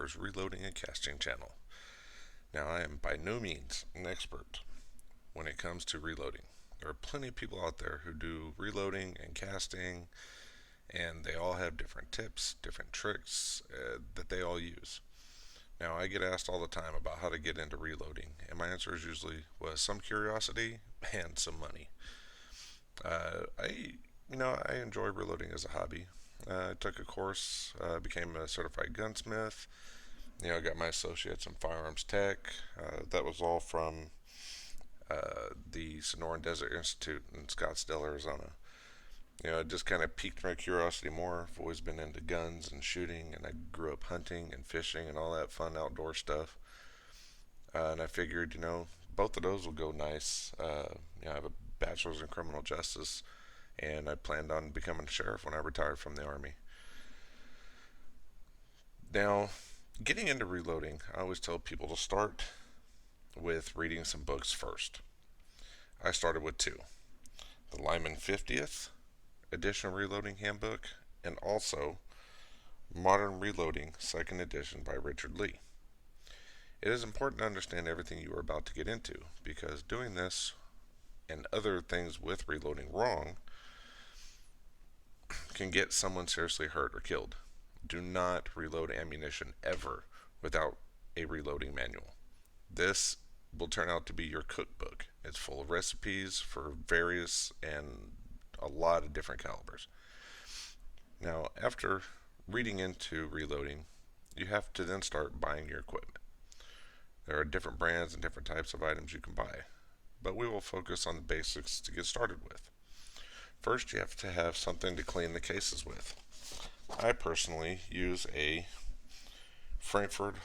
Oliver's Reloading and Casting channel. Now, I am by no means an expert when it comes to reloading. There are plenty of people out there who do reloading and casting, and they all have different tips, different tricks that they all use. Now, I get asked all the time about how to get into reloading, and my answer is usually some curiosity and some money. I enjoy reloading as a hobby. I took a course, became a certified gunsmith. I got my associates in firearms tech. That was all from the Sonoran Desert Institute in Scottsdale, Arizona. It just kind of piqued my curiosity more. I've always been into guns and shooting, and I grew up hunting and fishing and all that fun outdoor stuff. And I figured, both of those will go nice. I have a bachelor's in criminal justice, and I planned on becoming a sheriff when I retired from the Army. Now, getting into reloading, I always tell people to start with reading some books first. I started with two: the Lyman 50th edition Reloading Handbook, and also Modern Reloading 2nd edition by Richard Lee. It is important to understand everything you are about to get into, because doing this and other things with reloading wrong can get someone seriously hurt or killed. Do not reload ammunition ever without a reloading manual. This will turn out to be your cookbook. It's full of recipes for various and a lot of different calibers. Now, after reading into reloading, you have to then start buying your equipment. There are different brands and different types of items you can buy, but we will focus on the basics to get started with. First, you have to have something to clean the cases with. I personally use a Frankfurt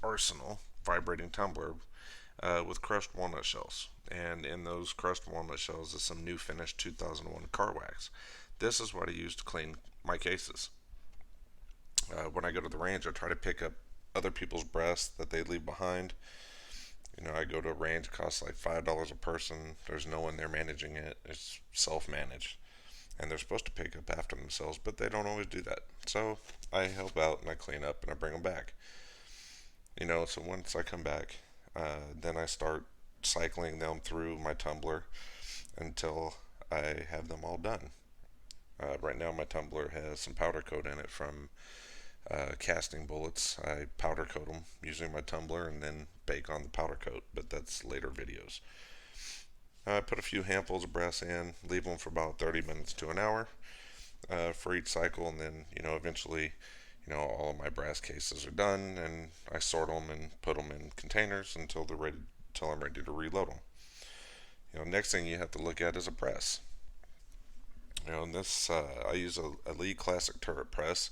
Arsenal vibrating tumbler with crushed walnut shells, and in those crushed walnut shells is some new finished 2001 car wax. This is what I use to clean my cases. When I go to the range, I try to pick up other people's brass that they leave behind. I go to a range, it costs like $5 a person. There's no one there managing it. It's self-managed. And they're supposed to pick up after themselves, but they don't always do that. So I help out and I clean up and I bring them back. So once I come back, then I start cycling them through my tumbler until I have them all done. Right now my tumbler has some powder coat in it from casting bullets. I powder coat them using my tumbler and then bake on the powder coat, but that's later videos. I put a few handfuls of brass in, leave them for about 30 minutes to an hour for each cycle, and then eventually all of my brass cases are done, and I sort them and put them in containers until I'm ready to reload them. Next thing you have to look at is a press. I use a Lee Classic turret press,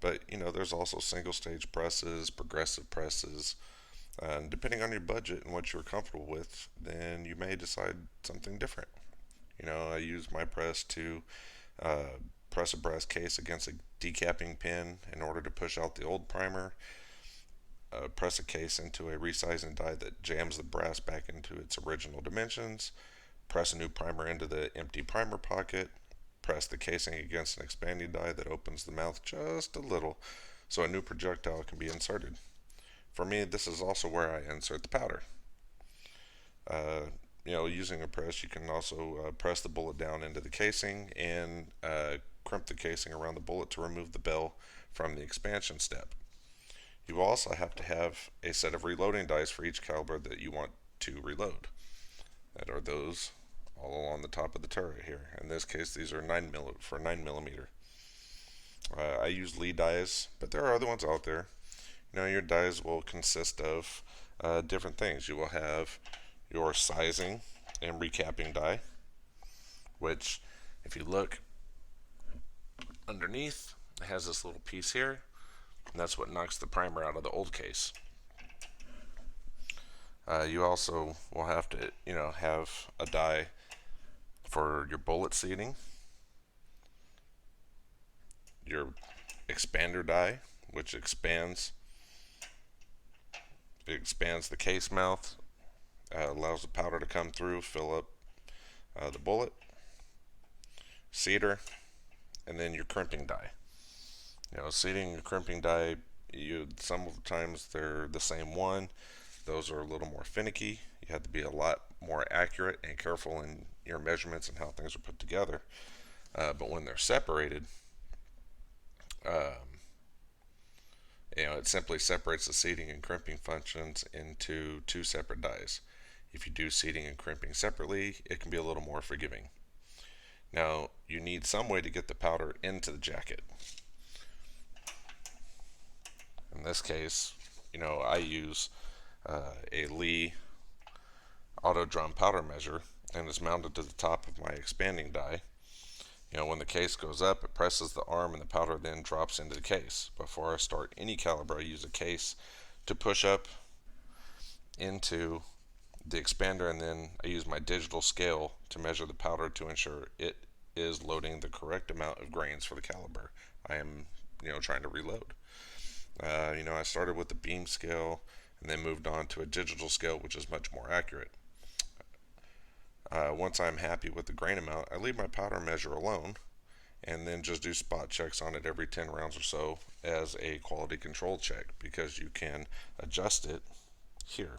but there's also single stage presses, progressive presses, and depending on your budget and what you're comfortable with, then you may decide something different. I use my press to press a brass case against a decapping pin in order to push out the old primer, press a case into a resizing die that jams the brass back into its original dimensions, press a new primer into the empty primer pocket, press the casing against an expanding die that opens the mouth just a little so a new projectile can be inserted. For me, this is also where I insert the powder. Using a press, you can also press the bullet down into the casing and crimp the casing around the bullet to remove the bell from the expansion step. You also have to have a set of reloading dice for each caliber that you want to reload. That are those all along the top of the turret here. In this case, these are 9mm. I use Lee dies, but there are other ones out there. Your dies will consist of different things. You will have your sizing and recapping die, which, if you look underneath, it has this little piece here, and that's what knocks the primer out of the old case. You also will have to, have a die for your bullet seating, your expander die, which expands the case mouth, allows the powder to come through, fill up the bullet, seater, and then your crimping die. Seating and crimping die Sometimes they're the same one. Those are a little more finicky. You have to be a lot more accurate and careful in your measurements and how things are put together. But when they're separated, um, it simply separates the seating and crimping functions into two separate dies. If you do seating and crimping separately, it can be a little more forgiving. Now, you need some way to get the powder into the jacket. In this case, I use a Lee auto drum powder measure, and it's mounted to the top of my expanding die. When the case goes up, it presses the arm and the powder then drops into the case. Before I start any caliber, I use a case to push up into the expander, and then I use my digital scale to measure the powder to ensure it is loading the correct amount of grains for the caliber I am, trying to reload. I started with the beam scale and then moved on to a digital scale, which is much more accurate. Once I'm happy with the grain amount, I leave my powder measure alone and then just do spot checks on it every 10 rounds or so as a quality control check, because you can adjust it here,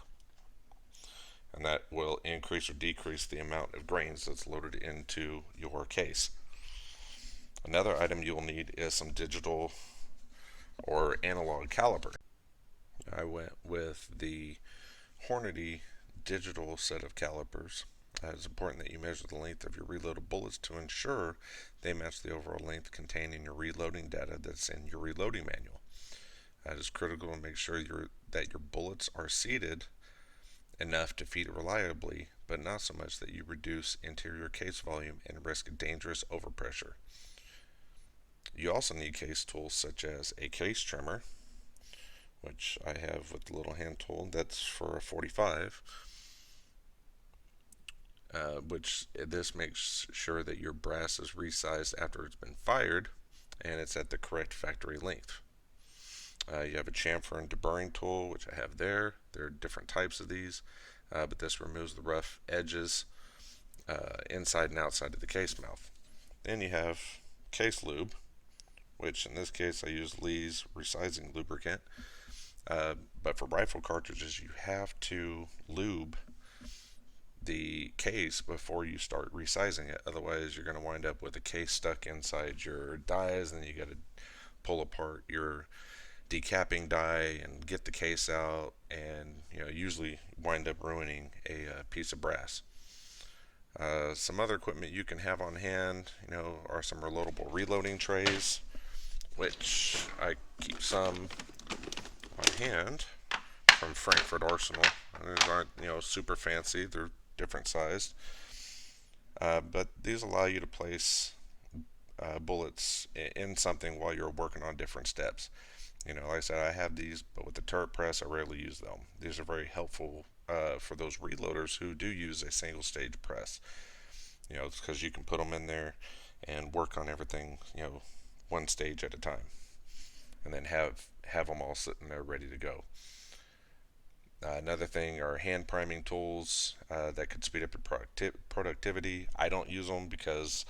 and that will increase or decrease the amount of grains that's loaded into your case. Another item you'll need is some digital or analog caliper. I went with the Hornady digital set of calipers. It's important that you measure the length of your reloaded bullets to ensure they match the overall length contained in your reloading data that's in your reloading manual. It is critical to make sure that your bullets are seated enough to feed reliably, but not so much that you reduce interior case volume and risk dangerous overpressure. You also need case tools such as a case trimmer, which I have with the little hand tool. That's for a 45, which this makes sure that your brass is resized after it's been fired and it's at the correct factory length. You have a chamfer and deburring tool, which I have there. There are different types of these, but this removes the rough edges inside and outside of the case mouth. Then you have case lube, which in this case I use Lee's resizing lubricant. But for rifle cartridges, you have to lube the case before you start resizing it. Otherwise, you're going to wind up with a case stuck inside your dies, and then you got to pull apart your decapping die and get the case out, and usually wind up ruining a piece of brass. Some other equipment you can have on hand, are some reloadable reloading trays, which I keep some on hand from Frankfurt Arsenal. These aren't super fancy; they're different sized, but these allow you to place bullets in something while you're working on different steps. Like I said, I have these, but with the turret press, I rarely use them. These are very helpful for those reloaders who do use a single stage press. It's because you can put them in there and work on everything, one stage at a time, and then have them all sitting there ready to go. Another thing are hand priming tools that could speed up your productivity. I don't use them because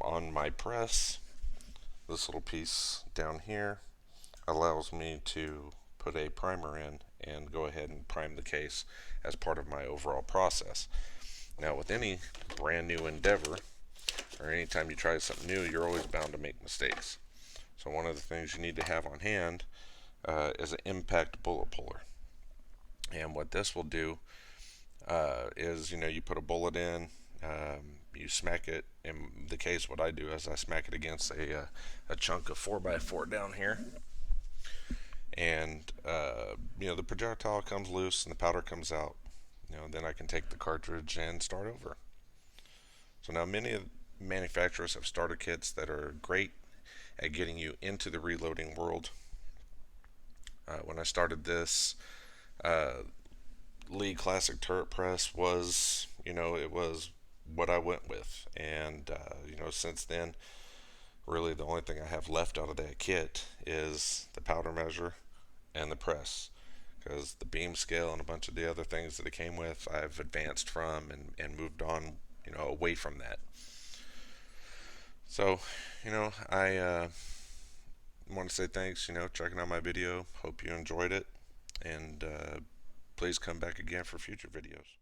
on my press, this little piece down here allows me to put a primer in and go ahead and prime the case as part of my overall process. Now, with any brand new endeavor, or anytime you try something new, you're always bound to make mistakes. So one of the things you need to have on hand is an impact bullet puller. And what this will do is, you put a bullet in, you smack it. In the case, what I do is I smack it against a chunk of 4x4 down here, and the projectile comes loose and the powder comes out. Then I can take the cartridge and start over. So now many manufacturers have starter kits that are great at getting you into the reloading world. When I started this, Lee Classic Turret Press was, it was what I went with. And, since then, really the only thing I have left out of that kit is the powder measure and the press. Because the beam scale and a bunch of the other things that it came with, I've advanced from and moved on, away from that. So, I want to say thanks, checking out my video. Hope you enjoyed it, and please come back again for future videos.